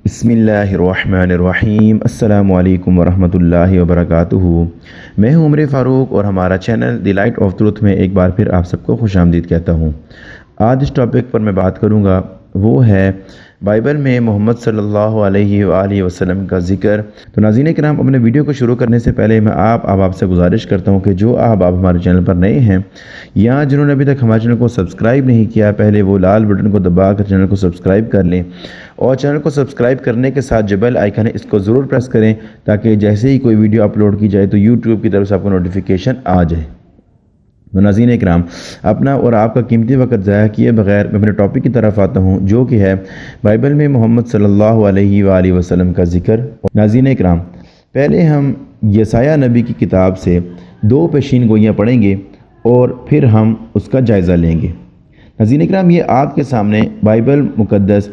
بسم اللہ الرحمن الرحیم۔ السلام علیکم ورحمۃ اللہ وبرکاتہ۔ میں ہوں عمر فاروق اور ہمارا channel the light of truth میں ایک بار پھر آپ سب کو خوش آمدید کہتا ہوں۔ آج اس ٹاپک پر میں بات کروں گا، وہ ہے بائبل میں محمد صلی اللہ علیہ وآلہ وسلم کا ذکر۔ تو ناظرین کرام، اپنے ویڈیو کو شروع کرنے سے پہلے میں آپ سے گزارش کرتا ہوں کہ جو آپ ہمارے چینل پر نئے ہیں یا جنہوں نے ابھی تک ہمارے چینل کو سبسکرائب نہیں کیا، پہلے وہ لال بٹن کو دبا کر چینل کو سبسکرائب کر لیں، اور چینل کو سبسکرائب کرنے کے ساتھ جو بیل آئیکن ہے اس کو ضرور پریس کریں تاکہ جیسے ہی کوئی ویڈیو اپلوڈ کی جائے تو یوٹیوب کی طرف سے آپ کو نوٹیفیکیشن آ جائے۔ تو ناظرین اکرام، اپنا اور آپ کا قیمتی وقت ضائع کیے بغیر میں اپنے ٹاپک کی طرف آتا ہوں، جو کہ ہے بائبل میں محمد صلی اللہ علیہ وآلہ وسلم کا ذکر۔ ناظرین اکرام، پہلے ہم یسایہ نبی کی کتاب سے 2 پیشین گوئیاں پڑھیں گے اور پھر ہم اس کا جائزہ لیں گے۔ ناظرین اکرام، یہ آپ کے سامنے بائبل مقدس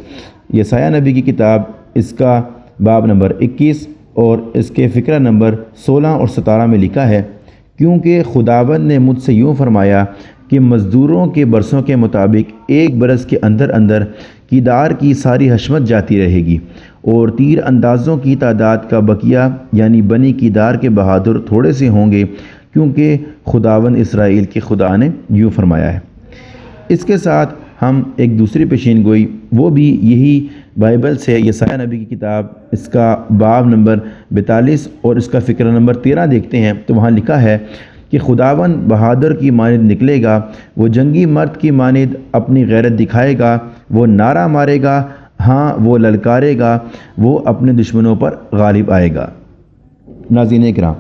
یسایہ نبی کی کتاب، اس کا باب نمبر 21 اور اس کے فقرہ نمبر 16 اور 17 میں لکھا ہے، کیونکہ خداوند نے مجھ سے یوں فرمایا کہ مزدوروں کے برسوں کے مطابق 1 برس کے اندر اندر کیدار کی ساری حشمت جاتی رہے گی، اور تیر اندازوں کی تعداد کا بقیہ یعنی بنی کیدار کے بہادر تھوڑے سے ہوں گے، کیونکہ خداوند اسرائیل کے خدا نے یوں فرمایا ہے۔ اس کے ساتھ ہم ایک دوسری پیشین گوئی، وہ بھی یہی بائبل سے یسایہ نبی کی کتاب، اس کا باب نمبر 42 اور اس کا فقرہ نمبر 13 دیکھتے ہیں، تو وہاں لکھا ہے کہ خداوند بہادر کی مانند نکلے گا، وہ جنگی مرد کی مانند اپنی غیرت دکھائے گا، وہ نعرہ مارے گا، ہاں وہ للکارے گا، وہ اپنے دشمنوں پر غالب آئے گا۔ ناظرین کرام،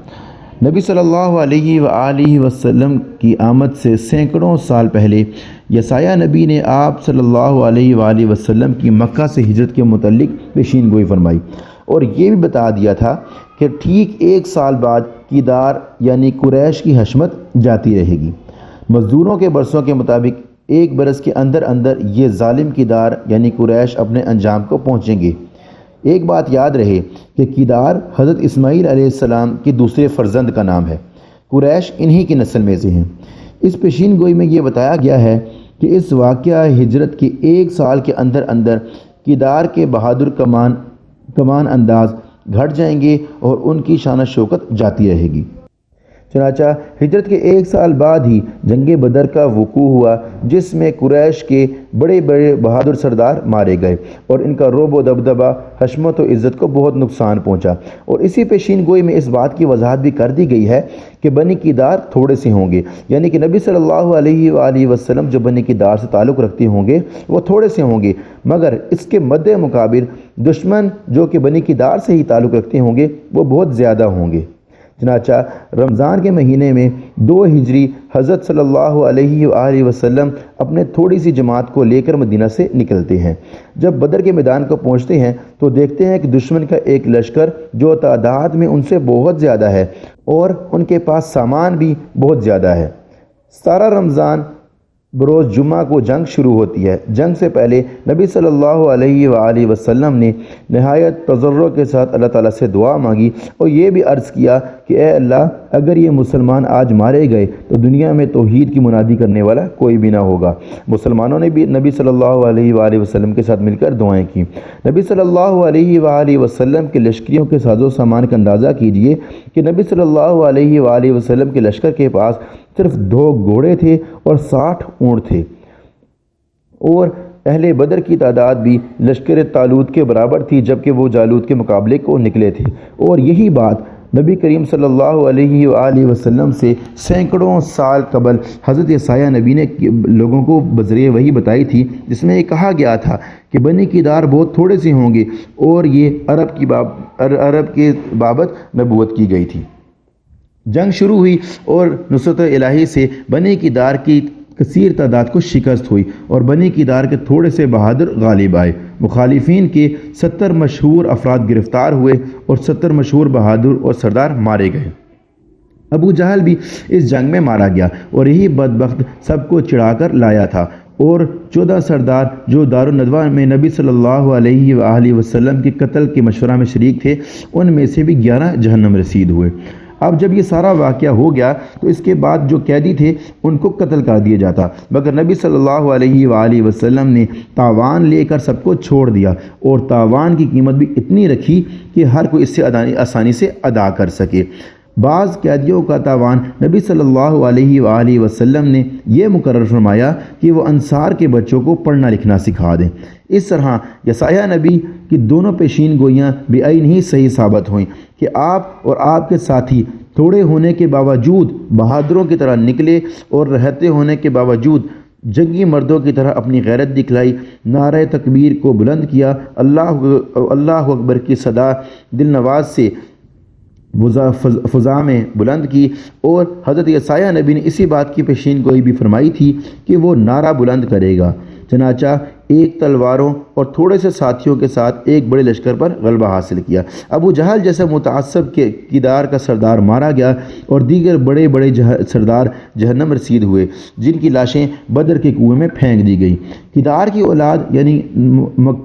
نبی صلی اللہ علیہ وآلہ وسلم کی آمد سے سینکڑوں سال پہلے یسایہ نبی نے آپ صلی اللہ علیہ وآلہ وسلم کی مکہ سے ہجرت کے متعلق پیشین گوئی فرمائی، اور یہ بھی بتا دیا تھا کہ ٹھیک 1 سال بعد کیدار یعنی قریش کی حشمت جاتی رہے گی۔ مزدوروں کے برسوں کے مطابق 1 برس کے اندر اندر یہ ظالم کیدار یعنی قریش اپنے انجام کو پہنچیں گے۔ ایک بات یاد رہے کہ کیدار حضرت اسماعیل علیہ السلام کے دوسرے فرزند کا نام ہے، قریش انہی کی نسل میں سے ہیں۔ اس پیشین گوئی میں یہ بتایا گیا ہے کہ اس واقعہ ہجرت کے 1 سال کے اندر اندر کیدار کے بہادر کمان انداز گھٹ جائیں گے اور ان کی شان و شوکت جاتی رہے گی۔ چنانچہ ہجرت کے 1 سال بعد ہی جنگ بدر کا وقوع ہوا، جس میں قریش کے بڑے بڑے بہادر سردار مارے گئے اور ان کا رعب و دبدبہ، حشمت و عزت کو بہت نقصان پہنچا۔ اور اسی پیشین گوئی میں اس بات کی وضاحت بھی کر دی گئی ہے کہ بنی کیدار تھوڑے سے ہوں گے، یعنی کہ نبی صلی اللہ علیہ وآلہ وسلم جو بنی کیدار سے تعلق رکھتے ہوں گے وہ تھوڑے سے ہوں گے، مگر اس کے مد مقابل دشمن جو کہ بنی کیدار سے ہی تعلق رکھتے ہوں گے وہ بہت زیادہ ہوں گے۔ چنانچہ رمضان کے مہینے میں 2 ہجری حضرت صلی اللہ علیہ وآلہ وسلم اپنے تھوڑی سی جماعت کو لے کر مدینہ سے نکلتے ہیں۔ جب بدر کے میدان کو پہنچتے ہیں تو دیکھتے ہیں کہ دشمن کا ایک لشکر جو تعداد میں ان سے بہت زیادہ ہے اور ان کے پاس سامان بھی بہت زیادہ ہے۔ 17 رمضان بروز جمعہ کو جنگ شروع ہوتی ہے۔ جنگ سے پہلے نبی صلی اللہ علیہ وآلہ وسلم نے نہایت تضرع کے ساتھ اللہ تعالیٰ سے دعا مانگی اور یہ بھی عرض کیا کہ اے اللہ، اگر یہ مسلمان آج مارے گئے تو دنیا میں توحید کی منادی کرنے والا کوئی بھی نہ ہوگا۔ مسلمانوں نے بھی نبی صلی اللہ علیہ وآلہ وسلم کے ساتھ مل کر دعائیں کی۔ نبی صلی اللہ علیہ وآلہ وسلم کے لشکریوں کے ساز و سامان کا اندازہ کیجئے کہ نبی صلی اللہ علیہ وآلہ وسلم کے لشکر کے پاس صرف 2 گھوڑے تھے اور 60 اونٹ تھے، اور اہل بدر کی تعداد بھی لشکر طالوت کے برابر تھی، جبکہ وہ جالوت کے مقابلے کو نکلے تھے۔ اور یہی بات نبی کریم صلی اللہ علیہ وآلہ وسلم سے سینکڑوں سال قبل حضرت یسایہ نبی نے لوگوں کو بذریعہ وحی بتائی تھی، جس میں یہ کہا گیا تھا کہ بنی کیدار بہت تھوڑے سے ہوں گے، اور یہ عرب کے بابت نبوت کی گئی تھی۔ جنگ شروع ہوئی اور نصرت الہی سے بنی کیدار کی کثیر تعداد کو شکست ہوئی اور بنی کیدار کے تھوڑے سے بہادر غالب آئے۔ مخالفین کے 70 مشہور افراد گرفتار ہوئے اور 70 مشہور بہادر اور سردار مارے گئے۔ ابو جہل بھی اس جنگ میں مارا گیا اور یہی بدبخت سب کو چڑھا کر لایا تھا، اور 14 سردار جو دار الندوہ میں نبی صلی اللہ علیہ وآلہ وسلم کے قتل کے مشورہ میں شریک تھے، ان میں سے بھی 11 جہنم رسید ہوئے۔ اب جب یہ سارا واقعہ ہو گیا تو اس کے بعد جو قیدی تھے ان کو قتل کر دیا جاتا، مگر نبی صلی اللہ علیہ وآلہ وسلم نے تاوان لے کر سب کو چھوڑ دیا، اور تاوان کی قیمت بھی اتنی رکھی کہ ہر کوئی اس سے آسانی سے ادا کر سکے۔ بعض قیدیوں کا تاوان نبی صلی اللہ علیہ وآلہ وسلم نے یہ مقرر فرمایا کہ وہ انصار کے بچوں کو پڑھنا لکھنا سکھا دیں۔ اس طرح یسایہ نبی کی دونوں پیشین گوئیاں بعین ہی صحیح ثابت ہوئیں کہ آپ اور آپ کے ساتھی تھوڑے ہونے کے باوجود بہادروں کی طرح نکلے اور رہتے ہونے کے باوجود جنگی مردوں کی طرح اپنی غیرت دکھلائی، نعرہ تکبیر کو بلند کیا، اللہ اکبر کی صدا دل نواز سے فضا میں بلند کی، اور حضرت یسایہ نبی نے اسی بات کی پیشین گوئی بھی فرمائی تھی کہ وہ نعرہ بلند کرے گا۔ چنانچہ ایک تلواروں اور تھوڑے سے ساتھیوں کے ساتھ ایک بڑے لشکر پر غلبہ حاصل کیا۔ ابو جہل جیسا متعصب کے کردار کا سردار مارا گیا، اور دیگر بڑے بڑے سردار جہنم رسید ہوئے، جن کی لاشیں بدر کے کنویں میں پھینک دی گئیں۔ کردار کی اولاد یعنی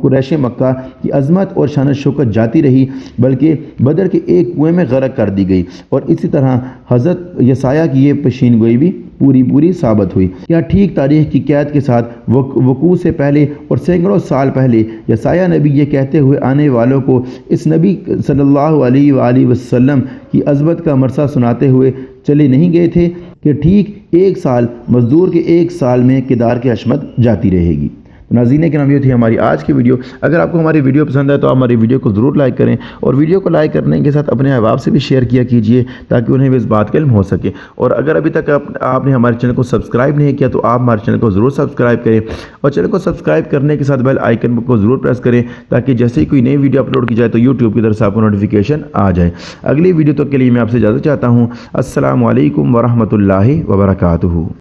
قریش مکہ کی عظمت اور شان و شوکت جاتی رہی، بلکہ بدر کے ایک کنویں میں غرق کر دی گئی، اور اسی طرح حضرت یسایہ کی یہ پیشین گوئی بھی پوری ثابت ہوئی۔ کیا ٹھیک تاریخ کی قید کے ساتھ وقوع سے پہلے اور سینکڑوں سال پہلے یسایہ نبی یہ کہتے ہوئے آنے والوں کو اس نبی صلی اللہ علیہ وآلہ وسلم کی عظمت کا مرثا سناتے ہوئے چلے نہیں گئے تھے کہ ٹھیک 1 سال مزدور کے 1 سال میں کردار کی عظمت جاتی رہے گی۔ ناظرین کرام، یہ تھی ہماری آج کی ویڈیو۔ اگر آپ کو ہماری ویڈیو پسند ہے تو آپ ہماری ویڈیو کو ضرور لائک کریں، اور ویڈیو کو لائک کرنے کے ساتھ اپنے احباب سے بھی شیئر کیا کیجیے تاکہ انہیں بھی اس بات کا علم ہو سکے۔ اور اگر ابھی تک آپ نے ہمارے چینل کو سبسکرائب نہیں کیا تو آپ ہمارے چینل کو ضرور سبسکرائب کریں، اور چینل کو سبسکرائب کرنے کے ساتھ بیل آئیکن کو ضرور پریس کریں تاکہ جیسے ہی کوئی نئی ویڈیو اپلوڈ کی جائے تو یوٹیوب کی طرف سے آپ کو نوٹیفیکیشن آ جائے۔ اگلی ویڈیو تک کے لیے میں آپ سے اجازت چاہتا ہوں۔ السلام علیکم ورحمۃ اللہ وبرکاتہ۔